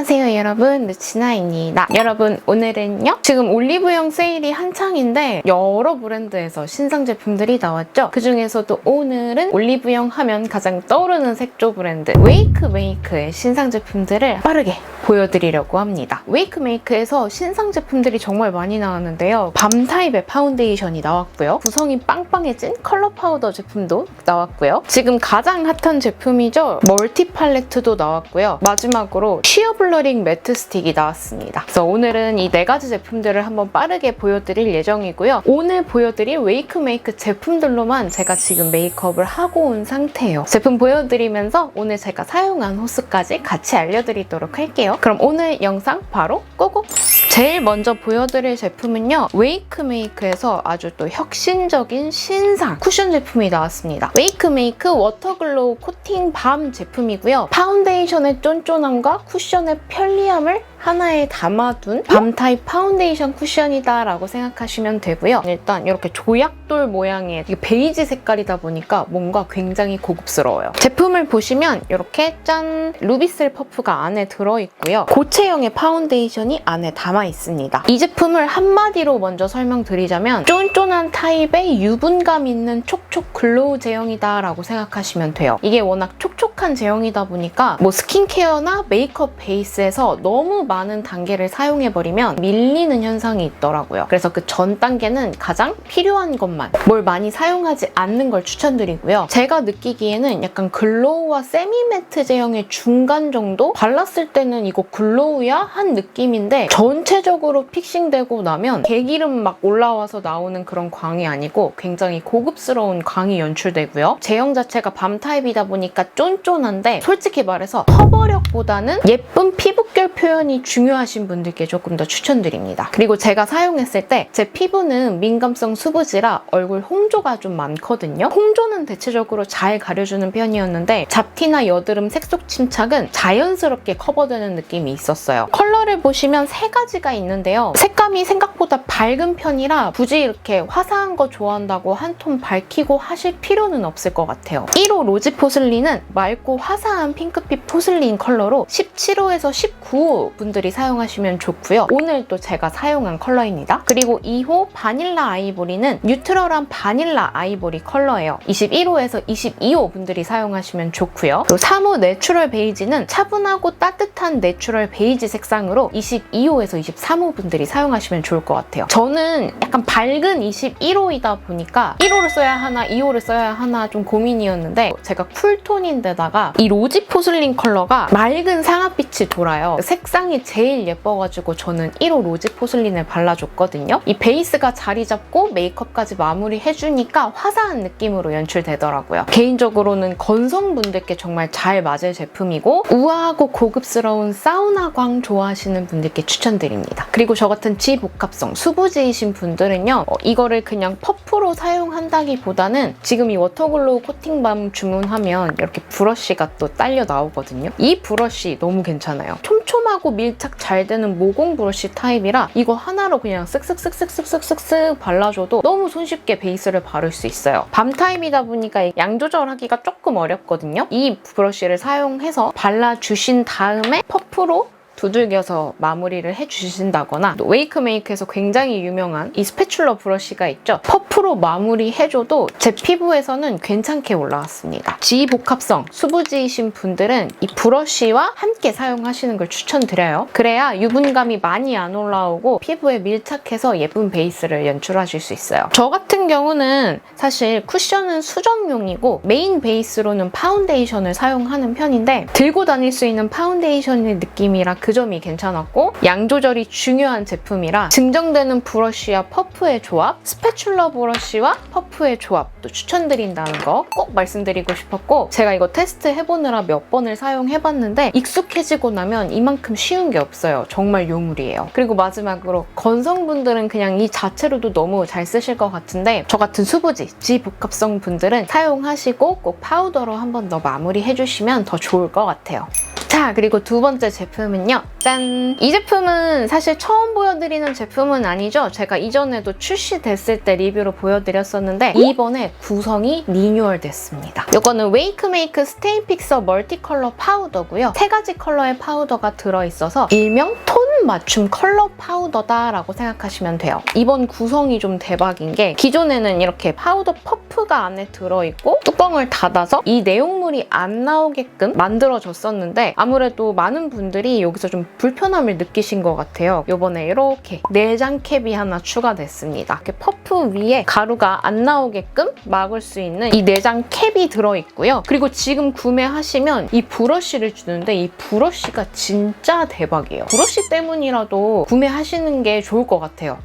안녕하세요 여러분, 누치나입니다. 여러분, 오늘은요 지금 올리브영 세일이 한창인데 여러 브랜드에서 신상 제품들이 나왔죠. 그 중에서도 오늘은 올리브영 하면 가장 떠오르는 색조 브랜드 웨이크메이크의 신상 제품들을 빠르게 보여드리려고 합니다. 웨이크메이크에서 신상 제품들이 정말 많이 나왔는데요. 밤 타입의 파운데이션이 나왔고요. 구성이 빵빵해진 컬러 파우더 제품도 나왔고요. 지금 가장 핫한 제품이죠. 멀티 팔레트도 나왔고요. 마지막으로 쉬어 블러링 매트 스틱이 나왔습니다. 그래서 오늘은 이 4가지 제품들을 한번 빠르게 보여드릴 예정이고요. 오늘 보여드릴 웨이크메이크 제품들로만 제가 지금 메이크업을 하고 온 상태예요. 제품 보여드리면서 오늘 제가 사용한 호수까지 같이 알려드리도록 할게요. 그럼 오늘 영상 바로 고고! 제일 먼저 보여드릴 제품은요, 웨이크메이크에서 아주 또 혁신적인 신상 쿠션 제품이 나왔습니다. 웨이크메이크 워터글로우 코팅 밤 제품이고요. 파운데이션의 쫀쫀함과 쿠션의 편리함을 하나에 담아둔 밤 타입 파운데이션 쿠션이다 라고 생각하시면 되고요. 일단 이렇게 조약돌 모양의 베이지 색깔이다 보니까 뭔가 굉장히 고급스러워요. 제품을 보시면 이렇게 짠! 루비셀 퍼프가 안에 들어있고요. 고체형의 파운데이션이 안에 담아 있습니다. 이 제품을 한마디로 먼저 설명드리자면 쫀쫀한 타입의 유분감 있는 촉촉 글로우 제형이다 라고 생각하시면 돼요. 이게 워낙 촉촉한 제형이다 보니까 뭐 스킨케어나 메이크업 베이스에서 너무 많은 단계를 사용해버리면 밀리는 현상이 있더라고요. 그래서 그 전 단계는 가장 필요한 것만, 뭘 많이 사용하지 않는 걸 추천드리고요. 제가 느끼기에는 약간 글로우와 세미 매트 제형의 중간 정도? 발랐을 때는 이거 글로우야? 한 느낌인데 전체적으로 픽싱되고 나면 개기름 막 올라와서 나오는 그런 광이 아니고 굉장히 고급스러운 광이 연출되고요. 제형 자체가 밤 타입이다 보니까 쫀쫀한데 솔직히 말해서 커버력보다는 예쁜 피부결 표현이 중요하신 분들께 조금 더 추천드립니다. 그리고 제가 사용했을 때 제 피부는 민감성 수부지라 얼굴 홍조가 좀 많거든요. 홍조는 대체적으로 잘 가려주는 편이었는데 잡티나 여드름 색속 침착은 자연스럽게 커버되는 느낌이 있었어요. 컬러를 보시면 3가지가 있는데요. 색감이 생각보다 밝은 편이라 굳이 이렇게 화사한 거 좋아한다고 한 톤 밝히고 하실 필요는 없을 것 같아요. 1호 로지 포슬린은 맑고 화사한 핑크빛 포슬린 컬러로 17호에서 19호 분들이 사용하시면 좋고요. 오늘 또 제가 사용한 컬러입니다. 그리고 2호 바닐라 아이보리는 뉴트럴한 바닐라 아이보리 컬러예요. 21호에서 22호 분들이 사용하시면 좋고요. 그리고 3호 내추럴 베이지는 차분하고 따뜻한 내추럴 베이지 색상으로 22호에서 23호 분들이 사용하시면 좋을 것 같아요. 저는 약간 밝은 21호이다 보니까 1호를 써야 하나 2호를 써야 하나 좀 고민이었는데 제가 쿨톤인데다가 이 로지 포슬린 컬러가 맑은 상아빛이 돌아요. 색상이 제일 예뻐가지고 저는 1호 로지 포슬린을 발라줬거든요. 이 베이스가 자리 잡고 메이크업까지 마무리해주니까 화사한 느낌으로 연출되더라고요. 개인적으로는 건성분들께 정말 잘 맞을 제품이고 우아하고 고급스러운 사우나광 좋아하시는 분들께 추천드립니다. 그리고 저 같은 지복합성 수부지이신 분들은요, 이거를 그냥 퍼프로 사용한다기보다는 지금 이 워터글로우 코팅밤 주문하면 이렇게 브러쉬가 또 딸려 나오거든요. 이 브러쉬 너무 괜찮아요. 촘촘하고 밀착 잘 되는 모공 브러쉬 타입이라 이거 하나로 그냥 쓱쓱쓱쓱쓱쓱쓱 발라줘도 너무 손쉽게 베이스를 바를 수 있어요. 밤 타입이다 보니까 양 조절하기가 조금 어렵거든요. 이 브러쉬를 사용해서 발라주신 다음에 퍼프로 두들겨서 마무리를 해주신다거나 또 웨이크메이크에서 굉장히 유명한 이 스패츌러 브러쉬가 있죠. 퍼프로 마무리해줘도 제 피부에서는 괜찮게 올라왔습니다. 지복합성 수부지이신 분들은 이 브러쉬와 함께 사용하시는 걸 추천드려요. 그래야 유분감이 많이 안 올라오고 피부에 밀착해서 예쁜 베이스를 연출하실 수 있어요. 저 같은 경우는 사실 쿠션은 수정용이고 메인 베이스로는 파운데이션을 사용하는 편인데 들고 다닐 수 있는 파운데이션의 느낌이라 그 점이 괜찮았고 양 조절이 중요한 제품이라 증정되는 브러쉬와 퍼프의 조합, 스패츌러 브러쉬와 퍼프의 조합도 추천드린다는 거 꼭 말씀드리고 싶었고 제가 이거 테스트 해보느라 몇 번을 사용해봤는데 익숙해지고 나면 이만큼 쉬운 게 없어요. 정말 요물이에요. 그리고 마지막으로 건성분들은 그냥 이 자체로도 너무 잘 쓰실 것 같은데 저 같은 수부지, 지복합성 분들은 사용하시고 꼭 파우더로 한 번 더 마무리해주시면 더 좋을 것 같아요. 자, 그리고 두 번째 제품은요. 짠! 이 제품은 사실 처음 보여드리는 제품은 아니죠. 제가 이전에도 출시됐을 때 리뷰로 보여드렸었는데 이번에 구성이 리뉴얼 됐습니다. 이거는 웨이크메이크 스테이 픽서 멀티컬러 파우더고요. 3가지 컬러의 파우더가 들어있어서 일명 톤 맞춤 컬러 파우더다라고 생각하시면 돼요. 이번 구성이 좀 대박인 게 기존에는 이렇게 파우더 퍼프가 안에 들어있고 뚜껑을 닫아서 이 내용물이 안 나오게끔 만들어졌었는데 아무래도 많은 분들이 여기서 좀 불편함을 느끼신 것 같아요. 요번에 이렇게 내장 캡이 하나 추가됐습니다. 이렇게 퍼프 위에 가루가 안 나오게끔 막을 수 있는 이 내장 캡이 들어있고요. 그리고 지금 구매하시면 이 브러쉬를 주는데 이 브러쉬가 진짜 대박이에요. 브러쉬 때문이라도 구매하시는 게 좋을 것 같아요.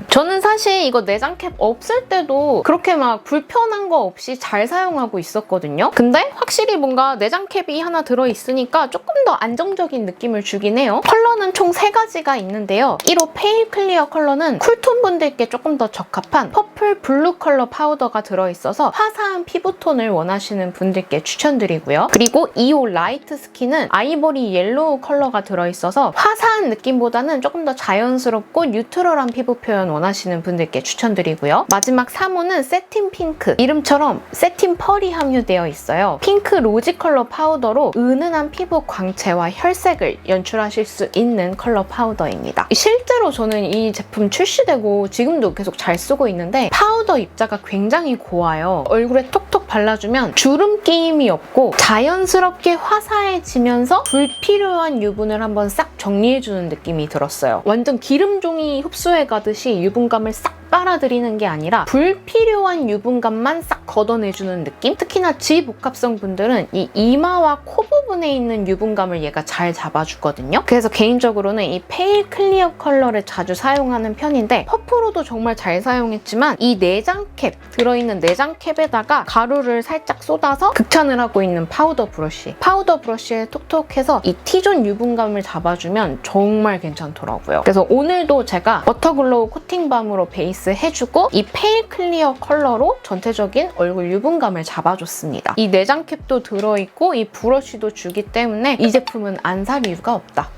저는 사실 이거 내장 캡 없을 때도 그렇게 막 불편한 거 없이 잘 사용하고 있었거든요. 근데 확실히 뭔가 내장 캡이 하나 들어있으니까 조금 더 안정적인 느낌을 주긴 해요. 컬러는 총 3가지가 있는데요. 1호 페일 클리어 컬러는 쿨톤 분들께 조금 더 적합한 퍼플 블루 컬러 파우더가 들어있어서 화사한 피부톤을 원하시는 분들께 추천드리고요. 그리고 2호 라이트 스킨은 아이보리 옐로우 컬러가 들어있어서 화사한 느낌보다는 조금 더 자연스럽고 뉴트럴한 피부 표현 원하시는 분들께 추천드리고요. 마지막 3호는 세틴 핑크. 이름처럼 세틴 펄이 함유되어 있어요. 핑크 로지 컬러 파우더로 은은한 피부 광채와 혈색을 연출하실 수 있는 컬러 파우더입니다. 실제로 저는 이 제품 출시되고 지금도 계속 잘 쓰고 있는데 파우더 입자가 굉장히 고와요. 얼굴에 톡톡 발라주면 주름 끼임이 없고 자연스럽게 화사해지면서 불필요한 유분을 한번 싹 정리해주는 느낌이 들었어요. 완전 기름종이 흡수해가듯이 유분감을 싹 빨아들이는 게 아니라 불필요한 유분감만 싹 걷어내주는 느낌? 특히나 지복합성 분들은 이 이마와 코 부분에 있는 유분감을 얘가 잘 잡아주거든요. 그래서 개인적으로는 이 페일 클리어 컬러를 자주 사용하는 편인데 퍼프로도 정말 잘 사용했지만 이 내장 캡, 들어있는 내장 캡에다가 가루를 살짝 쏟아서 극찬을 하고 있는 파우더 브러쉬. 파우더 브러쉬에 톡톡해서 이 T존 유분감을 잡아주면 정말 괜찮더라고요. 그래서 오늘도 제가 워터글로우 코팅밤으로 베이스 해주고 이 페일 클리어 컬러로 전체적인 얼굴 유분감을 잡아줬습니다. 이 내장 캡도 들어있고 이 브러쉬도 주기 때문에 이 제품은 안 살 이유가 없다.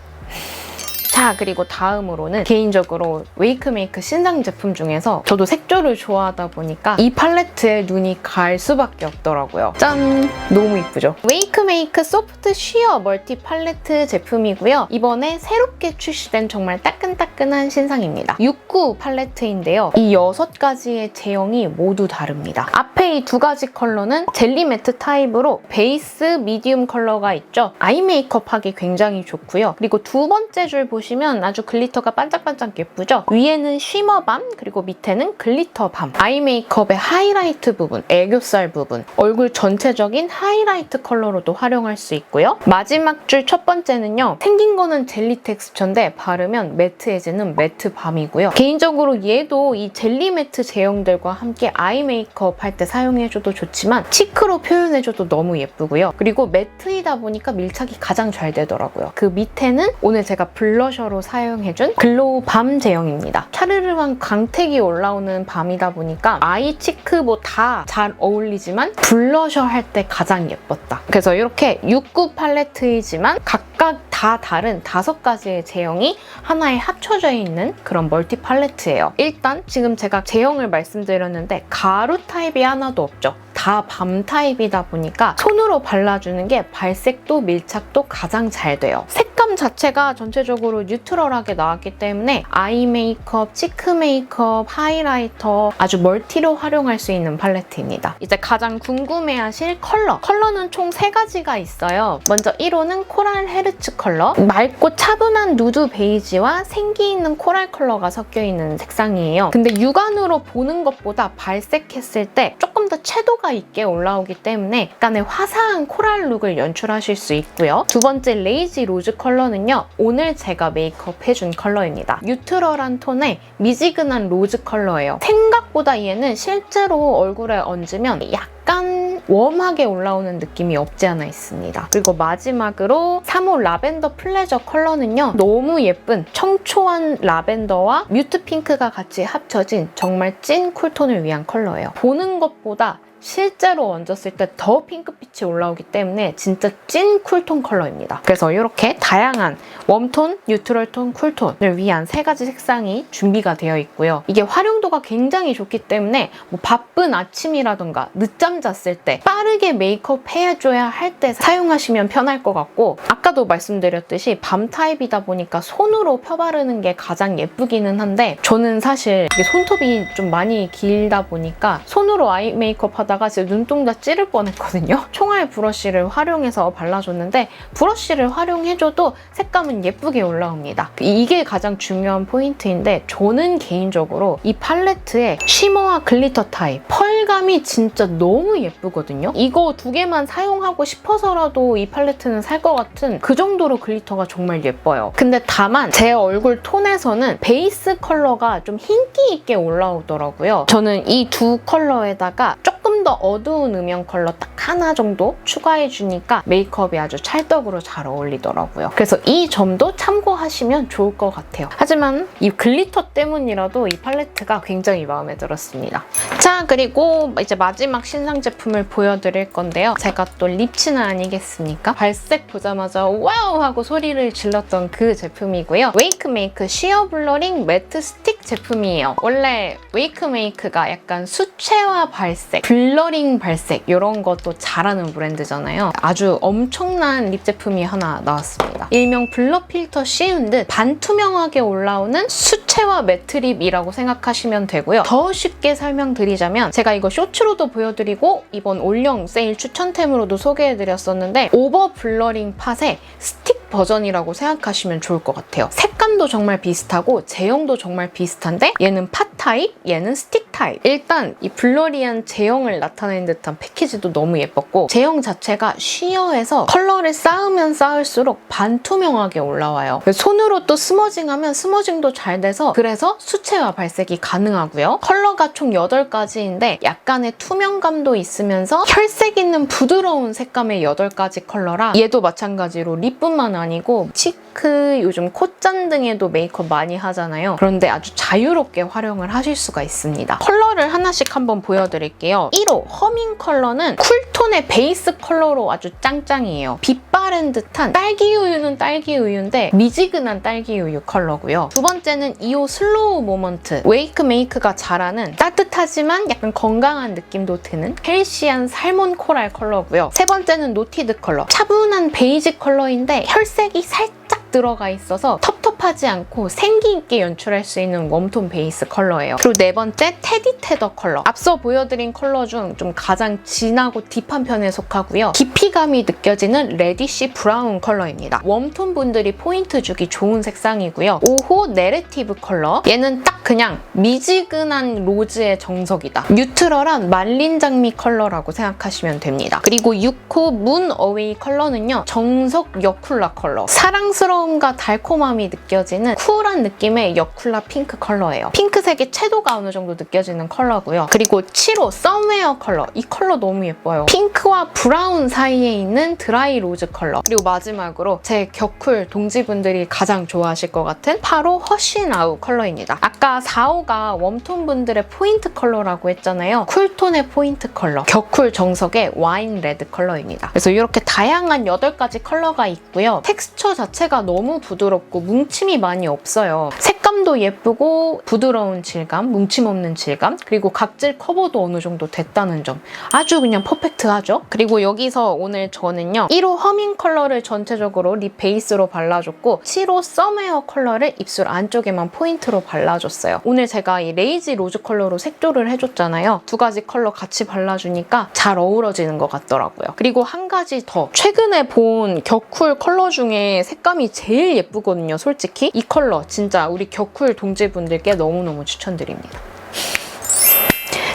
자, 그리고 다음으로는 개인적으로 웨이크메이크 신상 제품 중에서 저도 색조를 좋아하다 보니까 이 팔레트에 눈이 갈 수밖에 없더라고요. 짠! 너무 이쁘죠? 웨이크메이크 소프트 쉬어 멀티 팔레트 제품이고요. 이번에 새롭게 출시된 정말 따끈따끈한 신상입니다. 69 팔레트인데요. 이 6가지의 제형이 모두 다릅니다. 앞에 이 2가지 컬러는 젤리 매트 타입으로 베이스 미디움 컬러가 있죠. 아이 메이크업 하기 굉장히 좋고요. 그리고 두 번째 줄 보시면 아주 글리터가 반짝반짝 예쁘죠? 위에는 쉬머밤, 그리고 밑에는 글리터밤. 아이 메이크업의 하이라이트 부분, 애교살 부분, 얼굴 전체적인 하이라이트 컬러로도 활용할 수 있고요. 마지막 줄 첫 번째는요. 생긴 거는 젤리 텍스처인데 바르면 매트해지는 매트밤이고요. 개인적으로 얘도 이 젤리 매트 제형들과 함께 아이 메이크업 할 때 사용해줘도 좋지만 치크로 표현해줘도 너무 예쁘고요. 그리고 매트이다 보니까 밀착이 가장 잘 되더라고요. 그 밑에는 오늘 제가 블러셔로 사용해준 글로우 밤 제형입니다. 샤르르한 광택이 올라오는 밤이다 보니까 아이 치크 뭐 다 잘 어울리지만 블러셔 할 때 가장 예뻤다. 그래서 이렇게 69 팔레트이지만 각각 다 다른 5가지의 제형이 하나에 합쳐져 있는 그런 멀티 팔레트예요. 일단 지금 제가 제형을 말씀드렸는데 가루 타입이 하나도 없죠. 다 밤 타입이다 보니까 손으로 발라주는 게 발색도 밀착도 가장 잘 돼요. 색감 자체가 전체적으로 뉴트럴하게 나왔기 때문에 아이 메이크업, 치크 메이크업, 하이라이터 아주 멀티로 활용할 수 있는 팔레트입니다. 이제 가장 궁금해하실 컬러. 컬러는 총 3가지가 있어요. 먼저 1호는 코랄 헤르츠 컬러. 맑고 차분한 누드 베이지와 생기 있는 코랄 컬러가 섞여 있는 색상이에요. 근데 육안으로 보는 것보다 발색했을 때 조금 더 채도가 있게 올라오기 때문에 약간의 화사한 코랄 룩을 연출하실 수 있고요. 두 번째 레이지 로즈 컬러는요. 오늘 제가 메이크업 해준 컬러입니다. 뉴트럴한 톤의 미지근한 로즈 컬러예요. 생각보다 얘는 실제로 얼굴에 얹으면 약간 웜하게 올라오는 느낌이 없지 않아 있습니다. 그리고 마지막으로 3호 라벤더 플레저 컬러는요. 너무 예쁜 청초한 라벤더와 뮤트 핑크가 같이 합쳐진 정말 찐 쿨톤을 위한 컬러예요. 보는 것보다 실제로 얹었을 때 더 핑크빛이 올라오기 때문에 진짜 찐 쿨톤 컬러입니다. 그래서 이렇게 다양한 웜톤, 뉴트럴톤, 쿨톤을 위한 3가지 색상이 준비가 되어 있고요. 이게 활용도가 굉장히 좋기 때문에 뭐 바쁜 아침이라던가 늦잠 잤을 때 빠르게 메이크업 해줘야 할 때 사용하시면 편할 것 같고, 아까도 말씀드렸듯이 밤 타입이다 보니까 손으로 펴바르는 게 가장 예쁘기는 한데, 저는 사실 이게 손톱이 좀 많이 길다 보니까 손으로 아이 메이크업 하다가 제 눈동자 찌를 뻔했거든요. 총알 브러쉬를 활용해서 발라줬는데 브러쉬를 활용해줘도 색감은 예쁘게 올라옵니다. 이게 가장 중요한 포인트인데, 저는 개인적으로 이 팔레트에 쉬머와 글리터 타입, 펄감이 진짜 너무 예쁘거든요. 이거 2개만 사용하고 싶어서라도 이 팔레트는 살 것 같은 그 정도로 글리터가 정말 예뻐요. 근데 다만 제 얼굴 톤에서는 베이스 컬러가 좀 흰기 있게 올라오더라고요. 저는 이 2 컬러에다가 조금 더 어두운 음영 컬러 딱 하나 정도 추가해주니까 메이크업이 아주 찰떡으로 잘 어울리더라고요. 그래서 이 점도 참고하시면 좋을 것 같아요. 하지만 이 글리터 때문이라도 이 팔레트가 굉장히 마음에 들었습니다. 자, 그리고 이제 마지막 신상 제품을 보여드릴 건데요. 제가 또 립치는 아니겠습니까? 발색 보자마자 와우 하고 소리를 질렀던 그 제품이고요. 웨이크메이크 쉬어 블러링 매트 스틱 제품이에요. 원래 웨이크메이크가 약간 수채화 발색, 블러링 발색 이런 것도 잘하는 브랜드잖아요. 아주 엄청난 립 제품이 하나 나왔습니다. 일명 블러 필터 씌운 듯 반투명하게 올라오는 수채화 매트 립이라고 생각하시면 되고요. 더 쉽게 설명드리자면, 제가 이거 쇼츠로도 보여드리고 이번 올영 세일 추천템으로도 소개해드렸었는데, 오버 블러링 팟의 스틱 버전이라고 생각하시면 좋을 것 같아요. 색감도 정말 비슷하고 제형도 정말 비슷한데, 얘는 팟 타입, 얘는 스틱 타입. 일단 이 블러리한 제형을 나타내는 듯한 패키지도 너무 예뻤고, 제형 자체가 쉬어해서 컬러를 쌓으면 쌓을수록 반투명하게 올라와요. 손으로 또 스머징하면 스머징도 잘 돼서, 그래서 수채화 발색이 가능하고요. 컬러가 총 8가지인데 약간의 투명감도 있으면서 혈색 있는 부드러운 색감의 8가지 컬러라, 얘도 마찬가지로 립뿐만 아니고 치크, 요즘 콧잔 등에도 메이크업 많이 하잖아요. 그런데 아주 자유롭게 활용을 하실 수가 있습니다. 컬러를 하나씩 한번 보여드릴게요. 1호 허밍 컬러는 쿨톤의 베이스 컬러로 아주 짱짱이에요. 빛바랜 듯한 딸기우유는 딸기우유인데 미지근한 딸기우유 컬러고요. 두 번째는 2호 슬로우 모먼트, 웨이크메이크가 잘하는 따뜻하지만 약간 건강한 느낌도 드는 헬시한 살몬 코랄 컬러고요. 세 번째는 노티드 컬러, 차분한 베이지 컬러인데 혈색이 살짝 들어가 있어서 텁텁하지 않고 생기 있게 연출할 수 있는 웜톤 베이스 컬러예요. 그리고 네 번째 테디 테더 컬러, 앞서 보여드린 컬러 중 좀 가장 진하고 딥한 편에 속하고요. 깊이감이 느껴지는 레디쉬 브라운 컬러입니다. 웜톤 분들이 포인트 주기 좋은 색상이고요. 5호 내레티브 컬러, 얘는 딱 그냥 미지근한 로즈의 정석이다. 뉴트럴한 말린 장미 컬러라고 생각하시면 됩니다. 그리고 6호 문 어웨이 컬러는요, 정석 여쿨라 컬러, 사랑스러움과 달콤함이 느껴지는 쿨한 느낌의 여쿨라 핑크 컬러예요. 핑크색의 채도가 어느 정도 느껴지는 컬러고요. 그리고 7호 썸웨어 컬러, 이 컬러 너무 예뻐요. 핑크와 브라운 사이에 있는 드라이 로즈 컬러. 그리고 마지막으로 제 격쿨 동지분들이 가장 좋아하실 것 같은 8호 허쉬나우 컬러입니다. 아까 4호가 웜톤 분들의 포인트 컬러라고 했잖아요. 쿨톤의 포인트 컬러, 격쿨 정석의 와인 레드 컬러입니다. 그래서 이렇게 다양한 8가지 컬러가 있고요. 텍스처 자체가 너무 부드럽고 뭉침이 많이 없어요. 색감도 예쁘고 부드러운 질감, 뭉침 없는 질감, 그리고 각질 커버도 어느 정도 됐다는 점, 아주 그냥 퍼펙트하죠? 그리고 여기서 오늘 저는요, 1호 허밍 컬러를 전체적으로 립 베이스로 발라줬고 7호 썸웨어 컬러를 입술 안쪽에만 포인트로 발라줬어요. 오늘 제가 이 레이지 로즈 컬러로 색조를 해줬잖아요. 2가지 컬러 같이 발라주니까 잘 어우러지는 것 같더라고요. 그리고 한 가지 더, 최근에 본 격쿨 컬러 중에 색감이 제일 예쁘거든요, 솔직히. 이 컬러 진짜 우리 격쿨 동지분들께 너무너무 추천드립니다.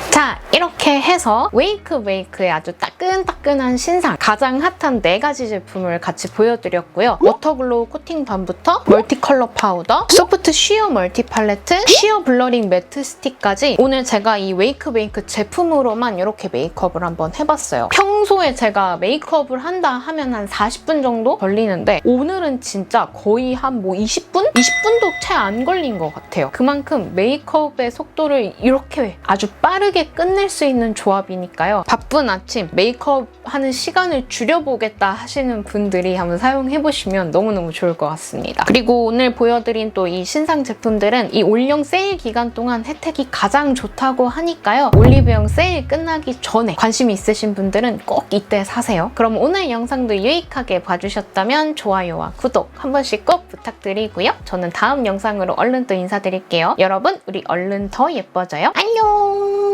자, 이렇게 해서 웨이크메이크의 아주 따끈따끈한 신상, 가장 핫한 4가지 제품을 같이 보여드렸고요. 워터글로우 코팅밤부터 멀티 컬러 파우더, 소프트 쉬어 멀티 팔레트, 쉬어 블러링 매트 스틱까지 오늘 제가 이 웨이크메이크 제품으로만 이렇게 메이크업을 한번 해봤어요. 평소에 제가 메이크업을 한다 하면 한 40분 정도 걸리는데 오늘은 진짜 거의 한 20분? 20분도 채 안 걸린 것 같아요. 그만큼 메이크업의 속도를 이렇게 아주 빠르게 쉽게 끝낼 수 있는 조합이니까요. 바쁜 아침 메이크업 하는 시간을 줄여보겠다 하시는 분들이 한번 사용해보시면 너무너무 좋을 것 같습니다. 그리고 오늘 보여드린 또 이 신상 제품들은 이 올영 세일 기간 동안 혜택이 가장 좋다고 하니까요. 올리브영 세일 끝나기 전에 관심 있으신 분들은 꼭 이때 사세요. 그럼 오늘 영상도 유익하게 봐주셨다면 좋아요와 구독 한 번씩 꼭 부탁드리고요. 저는 다음 영상으로 얼른 또 인사드릴게요. 여러분, 우리 얼른 더 예뻐져요. 안녕!